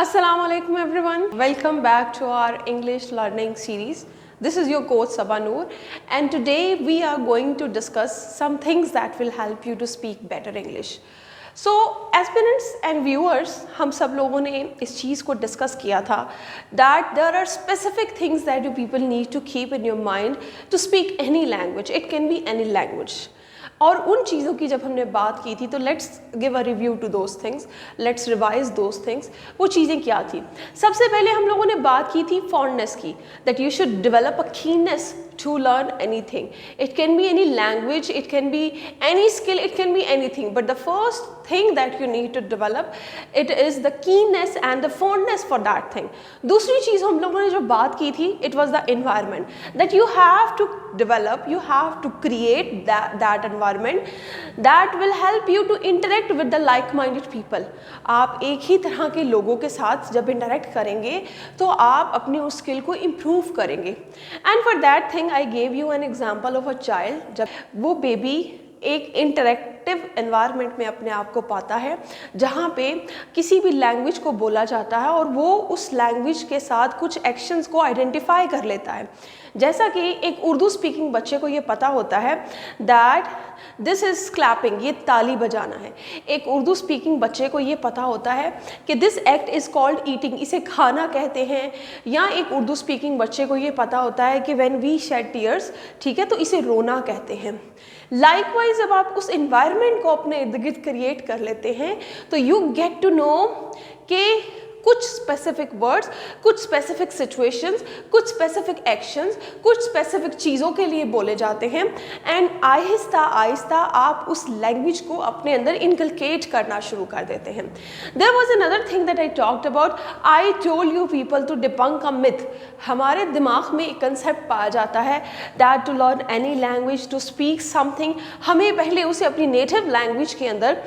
Assalamu alaikum everyone. Welcome back to our English learning series. This is your coach Sabah Noor, and today we are going to discuss some things that will help you to speak better English. So aspirants and viewers, हम सब लोगों ने इस चीज़ को discuss किया था that there are specific things that you people need to keep in your mind to speak any language. It can be any language. और उन चीज़ों की जब हमने बात की थी तो let's give a review to those things, let's revise those things. वो चीज़ें क्या थी? सबसे पहले हम लोगों ने बात की थी फॉन्डनेस की, that you should develop a keenness to learn anything. It can be any language, it can be any skill, it can be anything, but the first thing that you need to develop, it is the keenness and the fondness for that thing. दूसरी चीज़ हम लोगों ने जो बात की थी, it was the environment, that you have to develop, you have to create that environment that will help you to interact with the like-minded people. आप एक ही तरह के लोगों के साथ जब इंटरेक्ट करेंगे तो आप अपने उस स्किल को इम्प्रूव करेंगे। And for that thing I gave you an example of a child. जब वो बेबी एक इंटरेक्टिव एनवायरनमेंट में अपने आप को पाता है जहाँ पे किसी भी लैंग्वेज को बोला जाता है और वो उस लैंग्वेज के साथ कुछ एक्शंस को आइडेंटिफाई कर लेता है। जैसा कि एक उर्दू स्पीकिंग बच्चे को ये पता होता है दैट दिस इज़ क्लैपिंग, ये ताली बजाना है। एक उर्दू स्पीकिंग बच्चे को ये पता होता है कि this act is called eating, इसे खाना कहते हैं। या एक उर्दू स्पीकिंग बच्चे को ये पता होता है कि व्हेन वी शेड टीयर्स, ठीक है, तो इसे रोना कहते हैं। लाइकवाइज जब आप उस एनवायरनमेंट को अपने इर्द गिर्द क्रिएट कर लेते हैं तो यू गेट टू नो कि कुछ स्पेसिफिक वर्ड्स, कुछ स्पेसिफिक सिचुएशंस, कुछ स्पेसिफिक एक्शंस, कुछ स्पेसिफिक चीज़ों के लिए बोले जाते हैं। एंड आहिस्ता आहिस्ता आप उस लैंग्वेज को अपने अंदर इनकलकेट करना शुरू कर देते हैं। There was another thing that I talked about, I told you people to debunk a myth. हमारे दिमाग में एक कंसेप्ट पाया जाता है that to learn any language, to speak something, हमें पहले उसे अपनी नेटिव लैंग्वेज के अंदर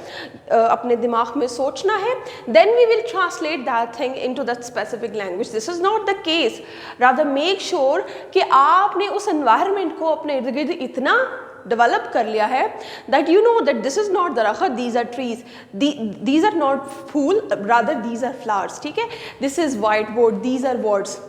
अपने दिमाग में सोचना है, then we will translate that thing into that specific language. This is not the case. Rather make sure कि आपने उस environment को अपने इर्द गिर्द इतना डेवलप कर लिया है that you know that this is not दरख्त, these are trees, these are not fool, rather these are flowers, ठीक है, this is whiteboard, these are words।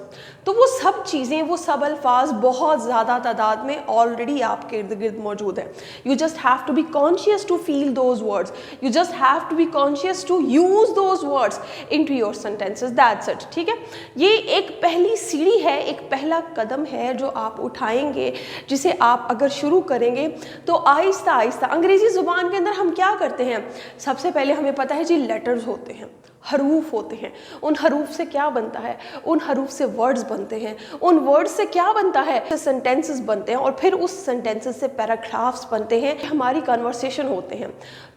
तो वो सब चीज़ें, वो सब अल्फाज बहुत ज़्यादा तादाद में ऑलरेडी आपके इर्द गिर्द मौजूद हैं। You just have to be conscious to feel those words, you just have to be conscious to use those words into your sentences, that's it, ठीक है। ये एक पहली सीढ़ी है, एक पहला कदम है जो आप उठाएंगे, जिसे आप अगर शुरू करेंगे तो आहिस्ता आहिस्ता। अंग्रेज़ी ज़ुबान के अंदर हम क्या करते हैं? सबसे पहले हमें पता है जी लेटर्स होते हैं, हरूफ होते हैं। उन हरूफ से क्या बनता है? उन हरूफ से वर्ड्स बनते हैं। उन वर्ड्स से क्या बनता है? सेंटेंसेस बनते हैं, और फिर उस सेंटेंसेस से पैराग्राफ्स बनते हैं, हमारी कन्वर्सेशन होते हैं।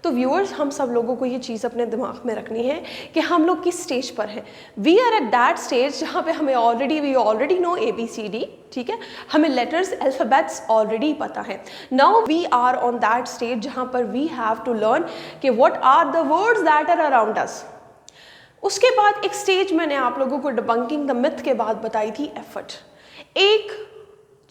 तो व्यूअर्स, हम सब लोगों को ये चीज़ अपने दिमाग में रखनी है कि हम लोग किस स्टेज पर हैं। We are at that stage जहाँ पे हमें वी ऑलरेडी नो ABCD, ठीक है, हमें लेटर्स, अल्फ़ाबेट्स ऑलरेडी पता है। Now we are on that stage जहाँ पर वी हैव टू लर्न कि what are the words that are around us. उसके बाद एक स्टेज मैंने आप लोगों को डिबंकिंग द मिथ के बाद बताई थी, एफर्ट। एक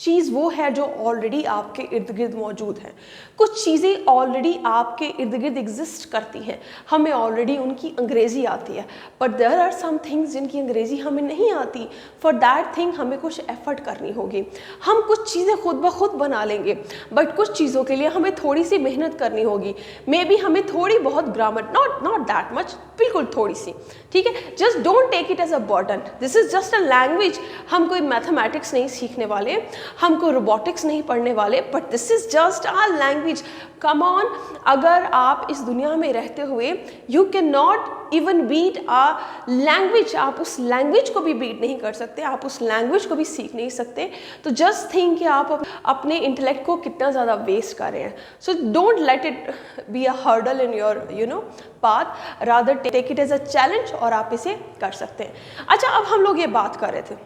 चीज़ वो है जो ऑलरेडी आपके इर्द गिर्द मौजूद है। कुछ चीज़ें ऑलरेडी आपके इर्द गिर्द एग्जिस्ट करती हैं, हमें ऑलरेडी उनकी अंग्रेज़ी आती है, but there are some things जिनकी अंग्रेज़ी हमें नहीं आती। फॉर दैट थिंग हमें कुछ एफर्ट करनी होगी। हम कुछ चीज़ें खुद ब खुद बना लेंगे, बट कुछ चीज़ों के लिए हमें थोड़ी सी मेहनत करनी होगी। मे बी हमें थोड़ी बहुत ग्रामर, नॉट दैट मच, बिल्कुल थोड़ी सी, ठीक है। Just don't take it as a burden, this is just a language. हम कोई मैथमेटिक्स नहीं सीखने वाले, हम कोई रोबोटिक्स नहीं पढ़ने वाले, but this is just a language. Come on, अगर आप इस दुनिया में रहते हुए you can not even beat a language, आप उस लैंग्वेज को भी बीट नहीं कर सकते, आप उस लैंग्वेज को भी सीख नहीं सकते, तो जस्ट थिंक कि आप अपने इंटेलेक्ट को कितना ज़्यादा वेस्ट कर रहे हैं। So don't let it be a hurdle in your path, rather take it as a challenge, और आप इसे कर सकते हैं। अच्छा, अब हम लोग ये बात कर रहे थे,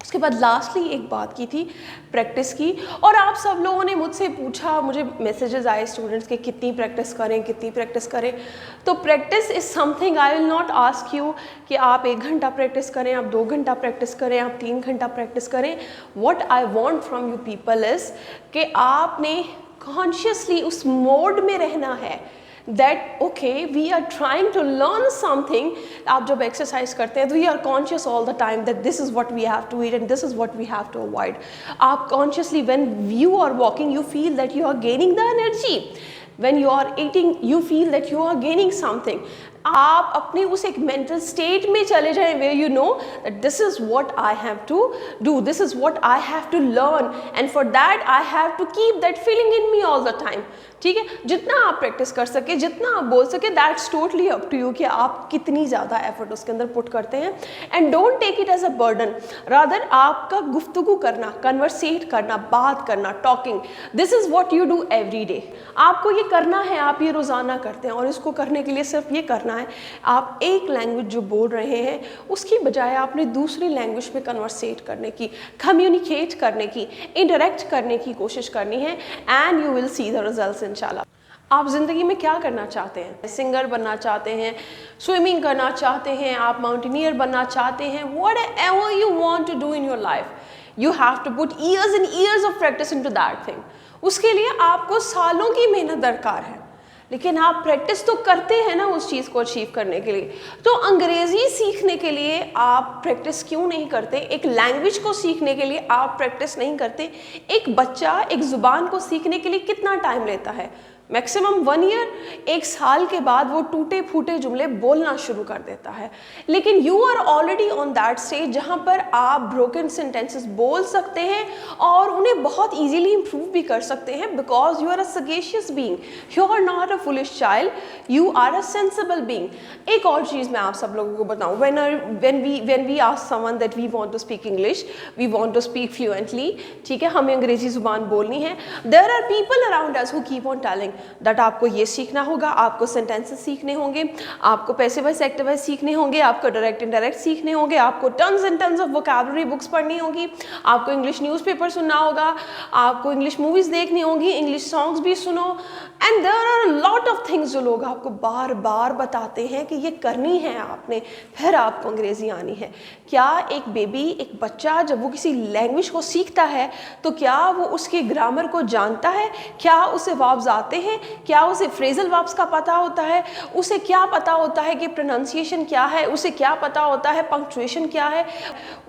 उसके बाद लास्टली एक बात की थी प्रैक्टिस की, और आप सब लोगों ने मुझसे पूछा, मुझे मैसेजेस आए स्टूडेंट्स के कितनी प्रैक्टिस करें, कितनी प्रैक्टिस करें। तो practice is something, I will not ask you कि आप 1 घंटा प्रैक्टिस करें, आप 2 घंटा प्रैक्टिस करें, आप 3 घंटा प्रैक्टिस करें। What I want from you people is कि आपने कॉन्शियसली उस मोड में रहना है that okay we are trying to learn something. आप जब एक्सरसाइज करते हैं तो we are conscious all the time that this is what we have to eat and this is what we have to avoid. आप consciously when you are walking you feel that you are gaining the energy, when you are eating you feel that you are gaining something। आप अपने उस एक mental state में चले जाएं where you know that this is what I have to do, this is what I have to learn and for that I have to keep that feeling in me all the time। ठीक है, जितना आप practice कर सके, जितना आप बोल सके, that's totally up to you कि आप कितनी ज़्यादा एफर्ट उसके अंदर पुट करते हैं। And don't take it as a burden, rather आपका गुफ्तगू करना, कन्वर्सेट करना, बात करना, talking, this is what you do every day. आपको ये करना है, आप ये रोज़ाना करते हैं और इसको करने के लिए सिर्फ ये करना है, आप एक लैंग्वेज जो बोल रहे हैं उसकी बजाय आपने दूसरी लैंग्वेज में कन्वर्सेट करने की, कम्युनिकेट करने की, इंटरेक्ट करने की कोशिश करनी है and you will see the results इंशाल्लाह। आप ज़िंदगी में क्या करना चाहते हैं? सिंगर बनना चाहते हैं, स्विमिंग करना चाहते हैं, आप माउंटेनियर बनना चाहते हैं, whatever you want to do in your life, you have to put years and years of practice into that thing. उसके लिए आपको सालों की मेहनत दरकार है, लेकिन आप प्रैक्टिस तो करते हैं ना उस चीज़ को अचीव करने के लिए। तो अंग्रेज़ी सीखने के लिए आप प्रैक्टिस क्यों नहीं करते? एक लैंग्वेज को सीखने के लिए आप प्रैक्टिस नहीं करते? एक बच्चा एक ज़ुबान को सीखने के लिए कितना टाइम लेता है? मैक्सिमम 1 ईयर, 1 साल के बाद वो टूटे फूटे जुमले बोलना शुरू कर देता है। लेकिन you are already on that stage जहाँ पर आप ब्रोकन सेंटेंसेस बोल सकते हैं और उन्हें बहुत इजीली इंप्रूव भी कर सकते हैं, because you are a sagacious being, you are not a foolish child, you are a sensible being. एक और चीज़ मैं आप सब लोगों को बताऊँ, when we ask someone that we want to speak English, we want to speak fluently, ठीक है, हमें अंग्रेजी ज़ुबान बोलनी है, there are people around us who keep on telling that आपको ये सीखना होगा, आपको सेंटेंसेस सीखने होंगे, आपको पैसिव वॉइस एक्टिव वॉइस सीखने होंगे, आपको डायरेक्ट इनडायरेक्ट सीखने होंगे, आपको tons and tons of vocabulary books पढ़नी होगी, आपको इंग्लिश न्यूज़पेपर सुनना होगा, आपको इंग्लिश मूवीज़ देखनी होगी, इंग्लिश सॉन्ग्स भी सुनो, and there are lot of things जो लोग आपको बार बार बताते हैं कि ये करनी है आपने, फिर आपको अंग्रेज़ी आनी है। क्या एक बेबी, एक बच्चा जब वो किसी लैंग्वेज को सीखता है तो क्या वो उसके ग्रामर को जानता है? क्या उसे वर्ब्स आते हैं? क्या उसे फ्रेजल वर्ब्स का पता होता है? उसे क्या पता होता है कि प्रोनाउंसिएशन क्या है? उसे क्या पता होता है पंक्चुएशन क्या है?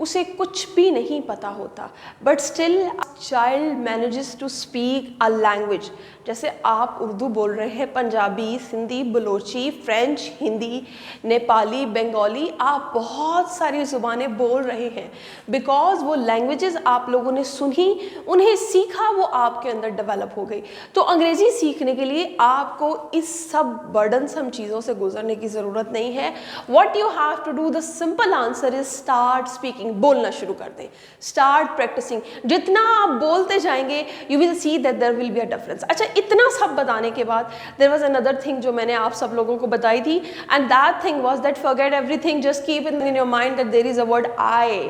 उसे कुछ भी नहीं पता होता, but still child manages to speak a language. जैसे आप उर्दू बोल रहे हैं, पंजाबी, सिंधी, बलोची, फ्रेंच, हिंदी, नेपाली, बंगाली, आप बहुत सारी ज़ुबानें बोल रहे हैं बिकॉज वो लैंग्वेजेस आप लोगों ने सुनी, उन्हें सीखा, वो आपके अंदर डेवलप हो गई। तो अंग्रेज़ी सीखने के लिए आपको इस सब बर्डनसम चीज़ों से गुजरने की ज़रूरत नहीं है। What you have to do, the simple answer is start speaking. बोलना शुरू कर दें, स्टार्ट प्रैक्टिसिंग। जितना आप बोलते जाएंगे you will see that there will be a difference. अच्छा, इतना सब बताने के बाद देयर वाज अनदर थिंग जो मैंने आप सब लोगों को बताई थी, and that thing was that forget everything, just keep in your mind that there is a word I.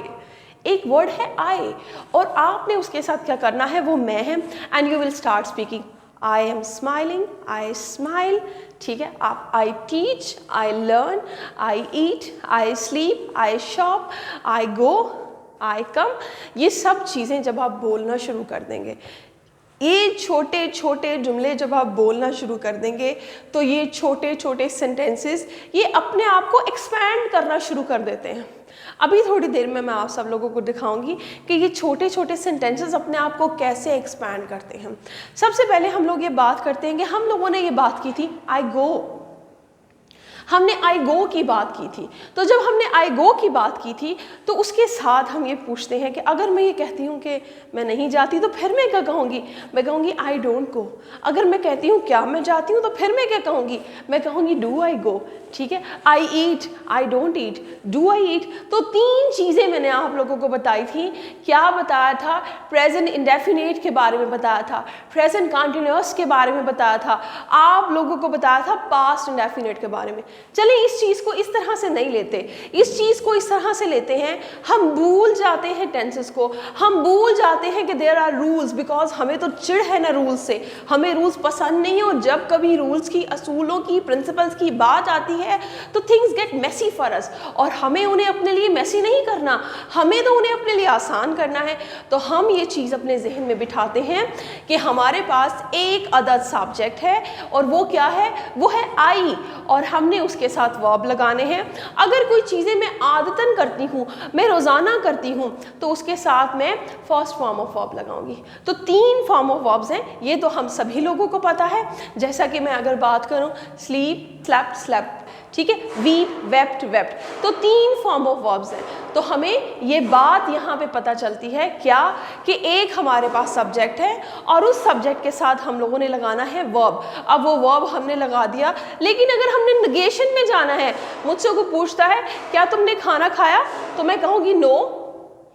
एक वर्ड है आई, और आपने उसके साथ क्या करना है, वो मैं है, and you will start speaking. I am smiling, I smile, ठीक है। आप I teach, I learn, I eat, I sleep, I shop, I go, I come, ये सब चीज़ें जब आप बोलना शुरू कर देंगे, ये छोटे छोटे जुमले जब आप बोलना शुरू कर देंगे, तो ये छोटे छोटे सेंटेंसेस ये अपने आप को एक्सपैंड करना शुरू कर देते हैं। अभी थोड़ी देर में मैं आप सब लोगों को दिखाऊंगी कि ये छोटे छोटे सेंटेंसेस अपने आप को कैसे एक्सपैंड करते हैं। सबसे पहले हम लोग ये बात करते हैं कि हम लोगों ने ये बात की थी आई गो, हमने आई गो की बात की थी। तो जब हमने आई गो की बात की थी तो उसके साथ हम ये पूछते हैं कि अगर मैं ये कहती हूँ कि मैं नहीं जाती तो फिर मैं क्या कहूँगी? मैं कहूँगी आई डोंट गो। अगर मैं कहती हूँ क्या मैं जाती हूँ तो फिर मैं क्या कहूँगी? मैं कहूँगी डू आई गो, ठीक है। I eat, I don't eat, do I eat. तो 3 चीज़ें मैंने आप लोगों को बताई थी। क्या बताया था? प्रेजेंट इंडेफिनिट के बारे में बताया था, प्रेजेंट कंटिन्यूअस के बारे में बताया था, आप लोगों को बताया था पास्ट इंडेफिनिट के बारे में। चलिए इस चीज़ को इस तरह से नहीं लेते, इस चीज़ को इस तरह से लेते हैं, हम भूल जाते हैं टेंसेस को, हम भूल जाते हैं कि देयर आर रूल्स, बिकॉज हमें तो चिढ़ है ना रूल्स से, हमें रूल्स पसंद नहीं है। और जब कभी रूल्स की, असूलों की, प्रिंसिपल्स की बात आती है तो things get messy for us, और हमें उन्हें अपने लिए मेसी नहीं करना, हमें तो उन्हें अपने लिए आसान करना है। तो हम ये चीज़ अपने जहन में बिठाते हैं कि हमारे पास एक अदद सब्जेक्ट है, और वो क्या है, वो है आई, और हमने उसके साथ वर्ब लगाने हैं। अगर कोई चीज़ें मैं आदतन करती हूँ, मैं रोज़ाना करती हूँ, तो उसके साथ मैं फर्स्ट फॉर्म ऑफ वर्ब लगाऊंगी। तो 3 फॉर्म ऑफ वर्ब्स हैं, ये तो हम सभी लोगों को पता है। जैसा कि मैं अगर बात करूँ, स्लीप, स्लेप्ट, स्लेप्ट, ठीक है, वीप, वेप्ट, वेप्ट, तो 3 फॉर्म ऑफ वर्ब्स हैं। तो हमें ये बात यहाँ पे पता चलती है क्या, कि एक हमारे पास सब्जेक्ट है और उस सब्जेक्ट के साथ हम लोगों ने लगाना है वर्ब। अब वो वर्ब हमने लगा दिया, लेकिन अगर हमने नेगेशन में जाना है, मुझसे को पूछता है क्या तुमने खाना खाया, तो मैं कहूँगी नो,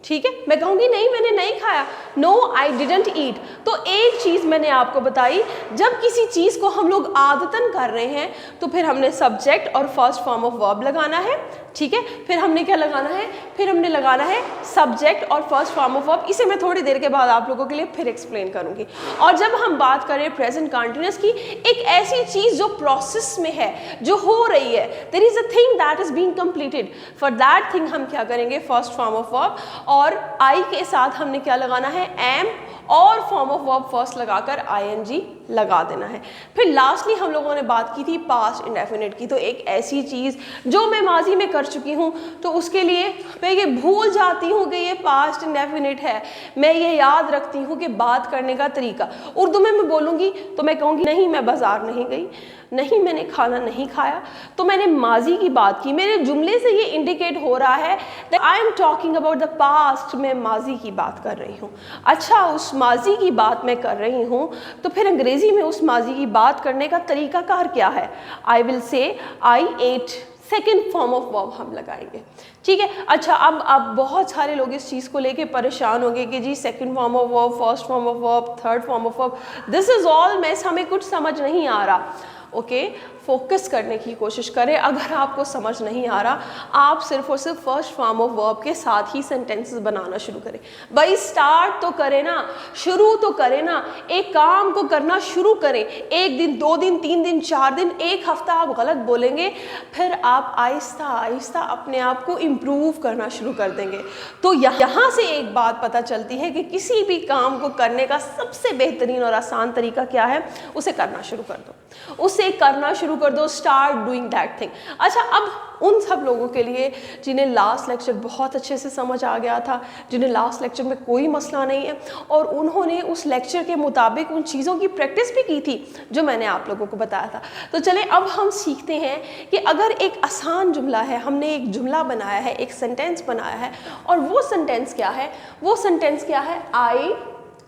ठीक है, मैं कहूँगी नहीं मैंने नहीं खाया, नो आई डिडंट ईट। तो एक चीज़ मैंने आपको बताई, जब किसी चीज़ को हम लोग आदतन कर रहे हैं तो फिर हमने सब्जेक्ट और फर्स्ट फॉर्म ऑफ वर्ब लगाना है, ठीक है। फिर हमने क्या लगाना है, फिर हमने लगाना है सब्जेक्ट और फर्स्ट फॉर्म ऑफ वर्ब। इसे मैं थोड़ी देर के बाद आप लोगों के लिए फिर एक्सप्लेन करूँगी। और जब हम बात करें प्रेजेंट कंटिन्यूअस की, एक ऐसी चीज़ जो प्रोसेस में है, जो हो रही है, there is a thing that is being completed, for that thing हम क्या करेंगे, फर्स्ट फॉर्म ऑफ वर्ब, और आई के साथ हमने क्या लगाना है, एम, और फॉर्म ऑफ वर्ब फर्स्ट लगाकर आईएनजी लगा देना है। फिर लास्टली हम लोगों ने बात की थी पास्ट इंडेफिनिट की। तो एक ऐसी चीज़ जो मैं माजी में कर चुकी हूँ, तो उसके लिए मैं ये भूल जाती हूँ कि ये पास्ट इंडेफिनिट है, मैं ये याद रखती हूँ कि बात करने का तरीका। उर्दू में मैं बोलूँगी तो मैं कहूँगी नहीं मैं बाज़ार नहीं गई, नहीं मैंने खाना नहीं खाया, तो मैंने माजी की बात की। मेरे जुमले से ये इंडिकेट हो रहा है that I am talking about the past, मैं माजी की बात कर रही हूँ। अच्छा, उस माजी की बात मैं कर रही हूँ, तो फिर अंग्रेज़ी में उस माजी की बात करने का तरीकाकार क्या है, I will say I ate, second form of verb हम लगाएंगे, ठीक है। अच्छा, अब बहुत सारे लोग इस चीज़ को लेके परेशान होंगे कि जी second form of verb, first form of verb, third form of verb, this is all mess, हमें कुछ समझ नहीं आ रहा। ओके, फोकस करने की कोशिश करें। अगर आपको समझ नहीं आ रहा, आप सिर्फ और सिर्फ फर्स्ट फॉर्म ऑफ वर्ब के साथ ही सेंटेंसेस बनाना शुरू करें। भाई स्टार्ट तो करें ना, शुरू तो करें ना, एक काम को करना शुरू करें। 1 दिन, 2 दिन, 3 दिन, 4 दिन, 1 हफ्ता आप गलत बोलेंगे, फिर आप आहिस्ता आहिस्ता अपने आप को इम्प्रूव करना शुरू कर देंगे। तो यहाँ से एक बात पता चलती है कि किसी भी काम को करने का सबसे बेहतरीन और आसान तरीका क्या है, उसे करना शुरू कर दो, उसे करना शुरू कर दो, स्टार्ट डूइंग दैट थिंग। अच्छा, अब उन सब लोगों के लिए जिन्हें लास्ट लेक्चर बहुत अच्छे से समझ आ गया था, जिन्हें लास्ट लेक्चर में कोई मसला नहीं है, और उन्होंने उस लेक्चर के मुताबिक उन चीज़ों की प्रैक्टिस भी की थी जो मैंने आप लोगों को बताया था। तो चलें अब हम सीखते हैं कि अगर एक आसान जुमला है, हमने एक जुमला बनाया है, एक सेंटेंस बनाया है, और वो सेंटेंस क्या है, वो सेंटेंस क्या है, आई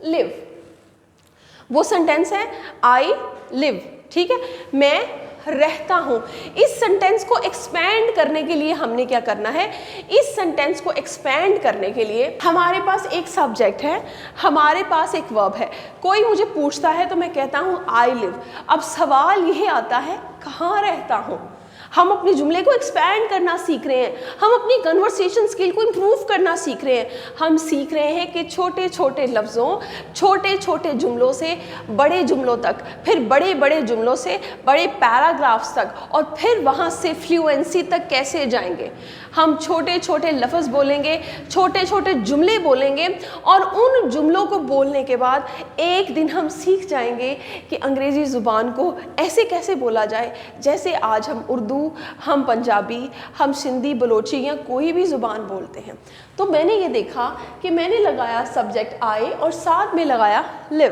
लिव। वो सेंटेंस है आई लिव, ठीक है, मैं रहता हूं। इस सेंटेंस को एक्सपैंड करने के लिए हमने क्या करना है, इस सेंटेंस को एक्सपैंड करने के लिए हमारे पास एक सब्जेक्ट है, हमारे पास एक वर्ब है। कोई मुझे पूछता है तो मैं कहता हूं आई लिव। अब सवाल यह आता है कहाँ रहता हूं। हम अपने जुमले को एक्सपैंड करना सीख रहे हैं, हम अपनी कन्वर्सेशन स्किल को इम्प्रूव करना सीख रहे हैं। हम सीख रहे हैं कि छोटे छोटे लफ्ज़ों, छोटे छोटे जुमलों से बड़े जुमलों तक, फिर बड़े बड़े जुमलों से बड़े पैराग्राफ्स तक, और फिर वहाँ से फ्लुएंसी तक कैसे जाएंगे। हम छोटे छोटे लफ्ज़ बोलेंगे, छोटे छोटे जुमले बोलेंगे, और उन जुमलों को बोलने के बाद एक दिन हम सीख जाएंगे कि अंग्रेज़ी ज़ुबान को ऐसे कैसे बोला जाए जैसे आज हम उर्दू, हम पंजाबी, हम सिंधी, बलोची या कोई भी ज़ुबान बोलते हैं। तो मैंने ये देखा कि मैंने लगाया सब्जेक्ट आई और साथ में लगाया लिव।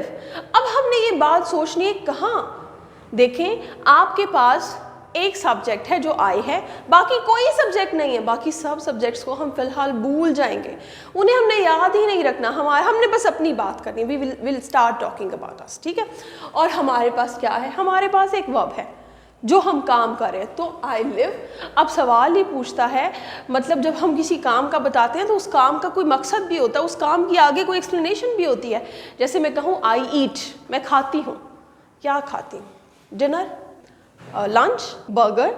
अब हमने ये बात सोचनी है कहाँ। देखें, आपके पास एक सब्जेक्ट है जो आई है, बाकी कोई सब्जेक्ट नहीं है। बाकी सब सब्जेक्ट्स को हम फिलहाल भूल जाएंगे, उन्हें हमने याद ही नहीं रखना। हमने बस अपनी बात करनी, we will start talking about us, ठीक है। और हमारे पास क्या है, हमारे पास एक वर्ब है जो हम काम कर रहे हैं, तो आई लिव। अब सवाल ये पूछता है, मतलब जब हम किसी काम का बताते हैं तो उस काम का कोई मकसद भी होता है, उस काम की आगे कोई एक्सप्लेनेशन भी होती है। जैसे मैं कहूँ आई ईट, मैं खाती हूँ। क्या खाती हूँ? Dinner, lunch, burger,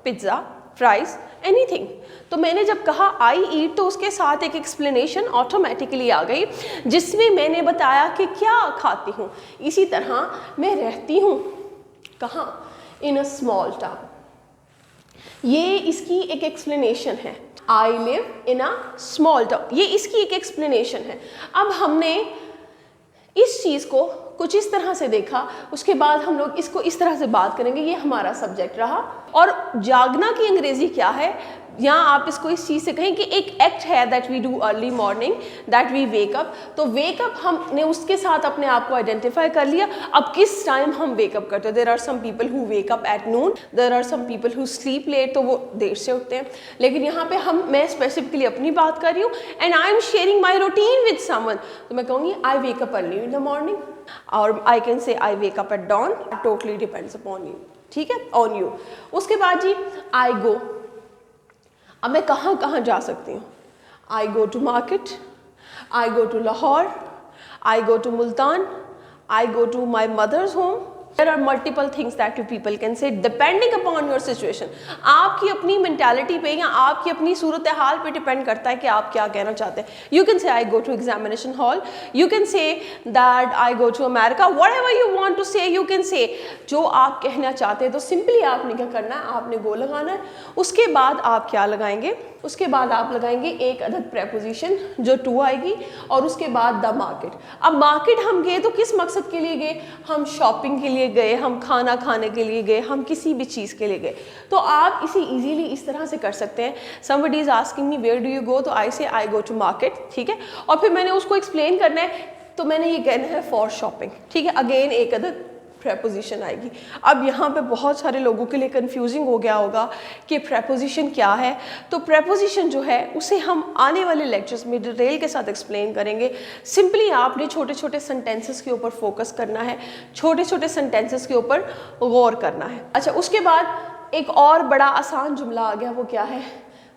pizza, fries, anything. तो मैंने जब कहा आई ईट तो उसके साथ एक एक्सप्लेनेशन ऑटोमेटिकली आ गई जिसमें मैंने बताया कि क्या खाती हूँ। इसी तरह मैं रहती हूँ कहाँ, इन अ स्मॉल टाउन। ये इसकी एक एक्सप्लेनेशन है, I live in a small town, ये इसकी एक एक्सप्लेनेशन है। अब हमने इस चीज़ को कुछ इस तरह से देखा, उसके बाद हम लोग इसको इस तरह से बात करेंगे, ये हमारा सब्जेक्ट रहा। और जागना की अंग्रेजी क्या है, यहाँ आप इसको इस चीज़ से कहें कि एक एक्ट है that we do early morning, that we wake up. तो वेकअप हमने उसके साथ अपने आप को आइडेंटिफाई कर लिया। अब किस टाइम हम वेकअप करते हैं, there are some people who wake up at noon, there are some people who sleep late, तो वो देर से उठते हैं। लेकिन यहाँ पे मैं स्पेसिफिकली अपनी बात कर रही हूँ and I am sharing my routine with someone, तो मैं कहूँगी I wake up early in the morning, और I can say I wake up at dawn, totally depends upon you, ठीक है, ऑन यू। उसके बाद जी आई गो, अब मैं कहाँ कहाँ जा सकती हूँ, I go to market, I go to Lahore, I go to Multan, I go to my mother's home. There are multiple things that you people can say depending upon your situation. आपकी अपनी मेंटालिटी पे या आपकी अपनी सूरत हाल पे डिपेंड करता है कि आप क्या कहना चाहते हैं। You can say I go to examination hall. You can say that I go to America. Whatever you want to say, you can say. जो आप कहना चाहते हैं तो सिंपली आपने क्या करना है, आपने गो लगाना है। उसके बाद आप क्या लगाएंगे, उसके बाद आप लगाएंगे एक अदद प्रेपोजिशन जो टू आएगी, और उसके बाद द मार्केट। अब मार्केट हम गए तो किस मकसद के लिए गए, हम शॉपिंग के लिए गए, हम खाना खाने के लिए गए, हम किसी भी चीज़ के लिए गए। तो आप इसे इजीली इस तरह से कर सकते हैं, somebody is asking me where do you go, तो आई से आई गो टू मार्केट, ठीक है। और फिर मैंने उसको एक्सप्लेन करना है, तो मैंने ये कहना है फॉर शॉपिंग, ठीक है। अगेन एक अदद प्रेपोजिशन आएगी। अब यहाँ पे बहुत सारे लोगों के लिए कंफ्यूजिंग हो गया होगा कि प्रेपोजिशन क्या है। तो प्रेपोजिशन जो है उसे हम आने वाले लेक्चर्स में डिटेल के साथ एक्सप्लेन करेंगे। सिंपली आपने छोटे छोटे सेंटेंसेस के ऊपर फोकस करना है, छोटे छोटे सेंटेंसेस के ऊपर गौर करना है। अच्छा, उसके बाद एक और बड़ा आसान जुमला आ गया, वो क्या है,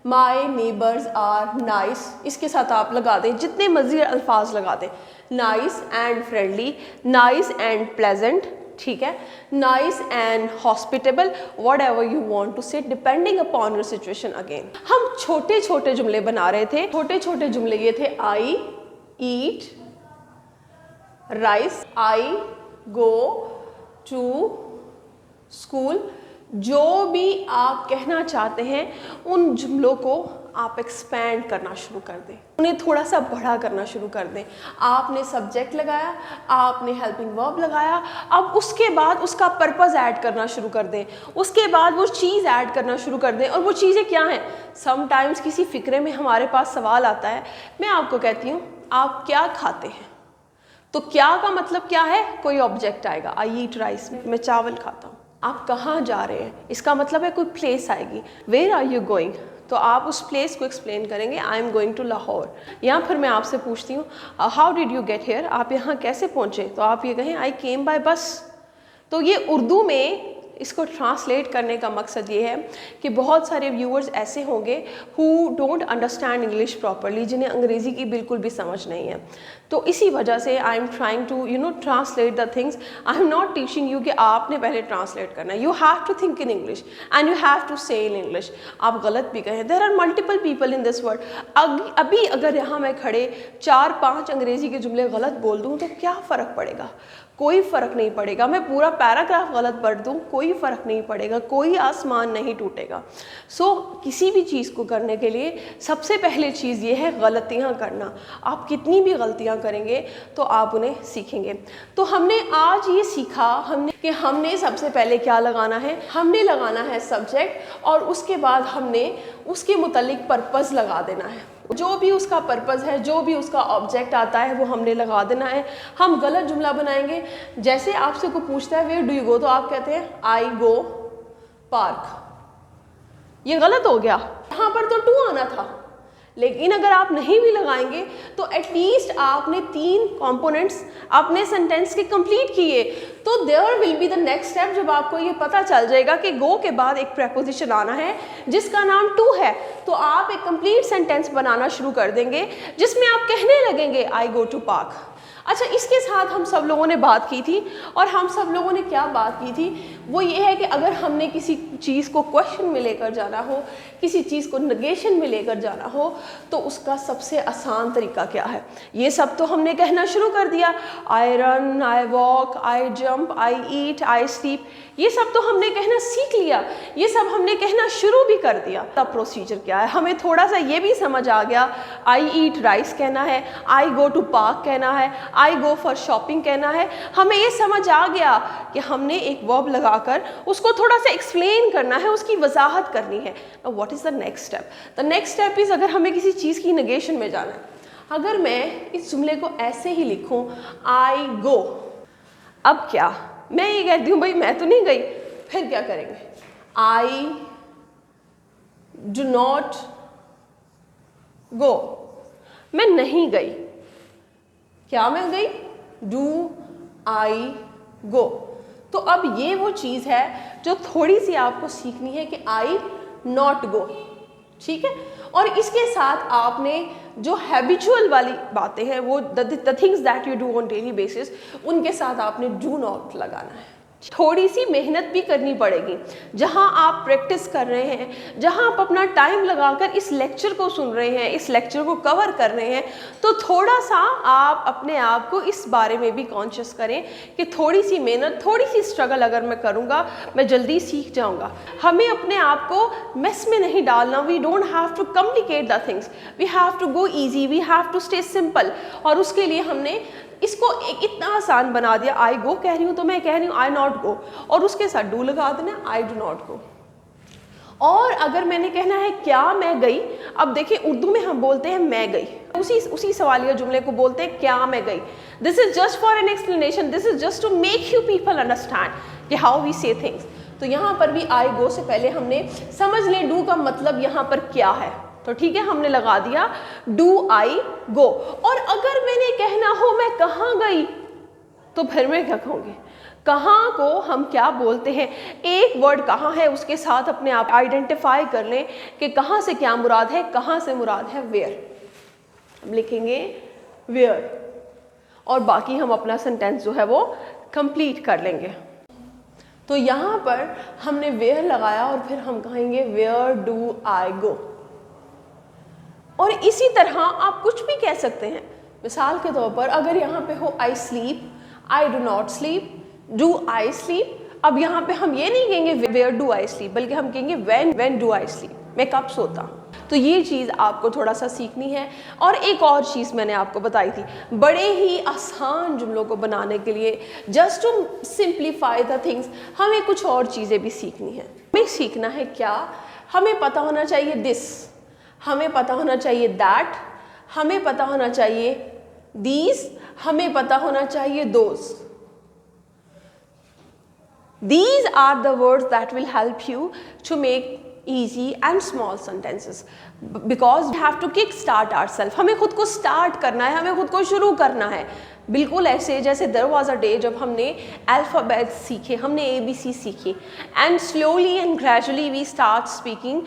माई नेबर्स आर नाइस। इसके साथ आप लगा दें जितने मर्जी अल्फाज लगा दें, nice and friendly, nice and pleasant, ठीक है, nice and hospitable, whatever you want to say depending upon your situation. Again हम छोटे छोटे जुमले बना रहे थे। छोटे छोटे जुमले ये थे, I eat rice, I go to school. जो भी आप कहना चाहते हैं उन जुमलों को आप एक्सपैंड करना शुरू कर दें, उन्हें थोड़ा सा बड़ा करना शुरू कर दें। आपने सब्जेक्ट लगाया, आपने हेल्पिंग वर्ब लगाया, अब उसके बाद उसका पर्पस ऐड करना शुरू कर दें, उसके बाद वो चीज़ ऐड करना शुरू कर दें। और वो चीज़ें क्या हैं, समटाइम्स किसी फ़िक्रे में हमारे पास सवाल आता है, मैं आपको कहती हूँ आप क्या खाते हैं, तो क्या का मतलब क्या है, कोई ऑब्जेक्ट आएगा, आई ईट राइस, मैं चावल खाता हूँ। आप कहाँ जा रहे हैं, इसका मतलब है कोई प्लेस आएगी, वेयर आर यू गोइंग, तो आप उस प्लेस को एक्सप्लेन करेंगे, I am going to Lahore. या फिर मैं आपसे पूछती हूँ how did you get here, आप यहाँ कैसे पहुँचे, तो आप ये कहें आई केम बाय बस। तो ये उर्दू में इसको ट्रांसलेट करने का मकसद ये है कि बहुत सारे व्यूअर्स ऐसे होंगे who don't understand English properly, जिन्हें अंग्रेज़ी की बिल्कुल भी समझ नहीं है। तो इसी वजह से I am trying to translate the things. I am not teaching you कि आपने पहले ट्रांसलेट करना है, you have to think in English and you have to say in English. आप गलत भी कहें, there are multiple people in this world. अभी अगर यहाँ मैं खड़े 4-5 अंग्रेज़ी के जुमले गलत बोल दूँ तो क्या फ़र्क पड़ेगा, कोई फ़र्क नहीं पड़ेगा। मैं पूरा पैराग्राफ गलत पढ़ दूँ, कोई फ़र्क नहीं पड़ेगा, कोई आसमान नहीं टूटेगा। सो किसी भी चीज़ को करने के लिए सबसे पहले चीज़ ये है गलतियाँ करना। आप कितनी भी गलतियाँ करेंगे तो आप उन्हें सीखेंगे। तो हमने आज ये सीखा कि हमने सबसे पहले क्या लगाना है, हमने लगाना है सब्जेक्ट, और उसके बाद हमने उसके मुतालिक पर्पज़ लगा देना है। जो भी उसका पर्पज़ है, जो भी उसका ऑब्जेक्ट आता है वो हमने लगा देना है। हम गलत जुमला बनाएंगे, जैसे आपसे कोई पूछता है वेयर डू यू गो, तो आप कहते हैं आई गो पार्क, ये गलत हो गया, यहाँ पर तो टू आना था। लेकिन अगर आप नहीं भी लगाएंगे तो एटलीस्ट आपने 3 कंपोनेंट्स अपने सेंटेंस के कंप्लीट किए। तो there will be the next step, जब आपको ये पता चल जाएगा कि गो के बाद एक प्रेपोजिशन आना है जिसका नाम टू है, तो आप एक कंप्लीट सेंटेंस बनाना शुरू कर देंगे जिसमें आप कहने लगेंगे आई गो टू पार्क। अच्छा, इसके साथ हम सब लोगों ने बात की थी, और हम सब लोगों ने क्या बात की थी, वो ये है कि अगर हमने किसी चीज़ को क्वेश्चन में लेकर जाना हो, किसी चीज़ को नेगेशन में लेकर जाना हो, तो उसका सबसे आसान तरीका क्या है। ये सब तो हमने कहना शुरू कर दिया, I run, I walk, I jump, I eat, I sleep, ये सब तो हमने कहना सीख लिया, ये सब हमने कहना शुरू भी कर दिया। तब प्रोसीजर क्या है, हमें थोड़ा सा ये भी समझ आ गया, आई ईट राइस कहना है, आई गो टू पार्क कहना है, आई गो फॉर शॉपिंग कहना है। हमें ये समझ आ गया कि हमने एक वर्ब लगाकर उसको थोड़ा सा एक्सप्लेन करना है, उसकी वजाहत करनी है। What is the next step? The next step is, अगर हमें किसी चीज़ की नेगेशन में जाना है, अगर मैं इस जुमले को ऐसे ही लिखूं, आई गो, अब क्या मैं ये कहती हूँ भाई मैं तो नहीं गई, फिर क्या करेंगे? आई डू नॉट गो, मैं नहीं गई। क्या मैं गई? डू आई गो। तो अब ये वो चीज़ है जो थोड़ी सी आपको सीखनी है कि आई नॉट गो, ठीक है। और इसके साथ आपने जो हैबिचुअल वाली बातें हैं, वो the things that you do on daily basis, उनके साथ आपने डू नॉट लगाना है। थोड़ी सी मेहनत भी करनी पड़ेगी। जहां आप प्रैक्टिस कर रहे हैं, जहां आप अपना टाइम लगाकर इस लेक्चर को सुन रहे हैं, इस लेक्चर को कवर कर रहे हैं, तो थोड़ा सा आप अपने आप को इस बारे में भी कॉन्शियस करें कि थोड़ी सी मेहनत, थोड़ी सी स्ट्रगल अगर मैं करूँगा, मैं जल्दी सीख जाऊँगा। हमें अपने आप को मेस में नहीं डालना। We don't have to complicate the things, we have to go easy, we have to stay simple. और उसके लिए हमने इसको इतना आसान बना दिया। आई गो कह रही हूँ तो मैं कह रही हूँ आई नॉट गो, और उसके साथ डू लगा देना, आई डू नॉट गो। और अगर मैंने कहना है क्या मैं गई, अब देखिए उर्दू में हम बोलते हैं मैं गई, उसी सवालिया जुमले को बोलते हैं क्या मैं गई। This is just for an explanation, this is just to make you people understand कि हाउ वी से थिंग्स। तो यहाँ पर भी आई गो से पहले हमने समझ लें डू का मतलब यहाँ पर क्या है। तो ठीक है, हमने लगा दिया डू आई गो। और अगर मैंने कहना हो मैं कहाँ गई, तो फिर मैं क्या कहूँगी? कहाँ को हम क्या बोलते हैं? एक वर्ड कहाँ है, उसके साथ अपने आप आइडेंटिफाई कर लें कि कहाँ से क्या मुराद है। कहाँ से मुराद है वेयर, हम लिखेंगे वेयर, और बाकी हम अपना सेंटेंस जो है वो कंप्लीट कर लेंगे। तो यहाँ पर हमने वेयर लगाया और फिर हम कहेंगे वेयर डू आई गो। और इसी तरह आप कुछ भी कह सकते हैं। मिसाल के तौर पर अगर यहाँ पे हो आई sleep, I do not sleep, do I sleep. अब यहाँ पे हम ये नहीं कहेंगे वेयर डू आई स्लीप, बल्कि हम कहेंगे व्हेन डू आई स्लीप, मैं कब सोता हूँ। तो ये चीज़ आपको थोड़ा सा सीखनी है। और एक और चीज़ मैंने आपको बताई थी, बड़े ही आसान जुमलों को बनाने के लिए, just to simplify the things, हमें कुछ और चीज़ें भी सीखनी है। हमें सीखना है क्या? हमें पता होना चाहिए दिस, हमें पता होना चाहिए दैट, हमें पता होना चाहिए दीज, हमें पता होना चाहिए those. These are the words that will help you to make easy and small sentences, because we have to kick start ourselves. हमें खुद को स्टार्ट करना है, हमें खुद को शुरू करना है। बिल्कुल ऐसे जैसे देयर वाज अ डे जब हमने अल्फ़ाबेट सीखे, हमने ABC सीखी, and slowly and gradually we start speaking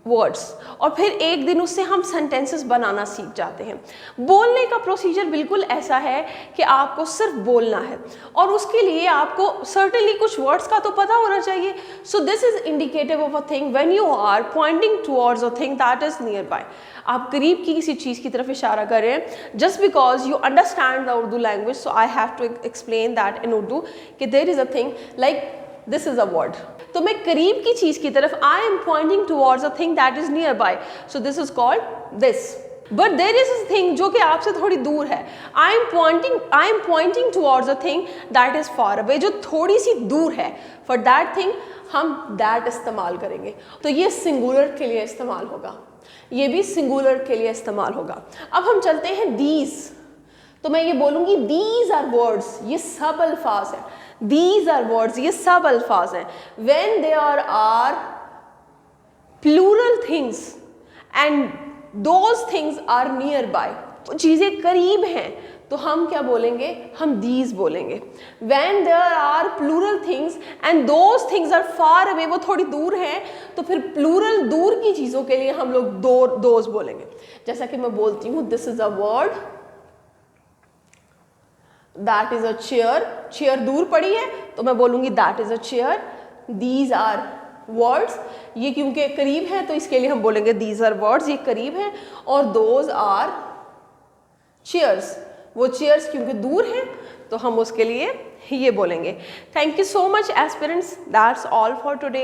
words, और फिर एक दिन उससे हम सेंटेंसेस बनाना सीख जाते हैं। बोलने का प्रोसीजर बिल्कुल ऐसा है कि आपको सिर्फ बोलना है, और उसके लिए आपको सर्टेनली कुछ वर्ड्स का तो पता होना चाहिए। So this is indicative of a thing when you are pointing towards a thing that is nearby. आप करीब की किसी चीज़ की तरफ इशारा कर रहे हैं, just because you understand the Urdu language, so I have to explain that in Urdu कि there is a thing like this is a word. तो मैं करीब की चीज की तरफ, I am pointing towards a thing that is nearby, so this is called this. But there is a thing जो कि आपसे थोड़ी दूर है, I am pointing towards a thing that is far away, जो थोड़ी सी दूर है। फॉर दैट थिंग हम दैट इस्तेमाल करेंगे। तो ये सिंगुलर के लिए इस्तेमाल होगा, ये भी सिंगुलर के लिए इस्तेमाल होगा। अब हम चलते हैं दीज। तो मैं ये बोलूंगी दीज आर वर्ड्स, ये सब अल्फाज हैं। These are words, ये सब अल्फाज हैं। When there are plural things and those things are nearby, तो चीज़ें करीब हैं, तो हम क्या बोलेंगे? हम these बोलेंगे। When there are plural things and those things are far away, वो थोड़ी दूर हैं, तो फिर plural दूर की चीज़ों के लिए हम लोग those बोलेंगे। जैसा कि मैं बोलती हूँ this is a word, that is a chair, chair दूर पड़ी है तो मैं बोलूँगी that is a chair. These are words, ये क्योंकि करीब है तो इसके लिए हम बोलेंगे दीज आर वर्ड्स, ये करीब है। और दोज आर चेयर्स, वो चेयर्स क्योंकि दूर हैं तो हम उसके लिए ये बोलेंगे। Thank you so much aspirants, that's all for today.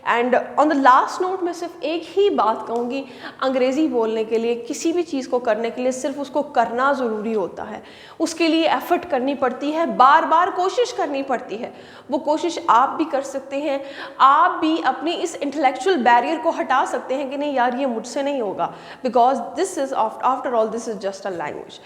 And on the last note मैं सिर्फ एक ही बात कहूँगी, अंग्रेज़ी बोलने के लिए, किसी भी चीज़ को करने के लिए सिर्फ उसको करना ज़रूरी होता है, उसके लिए एफर्ट करनी पड़ती है, बार बार कोशिश करनी पड़ती है। वो कोशिश आप भी कर सकते हैं, आप भी अपनी इस इंटेलेक्चुअल बैरियर को हटा सकते हैं कि नहीं यार ये मुझसे नहीं होगा, because this is after all this is just a language.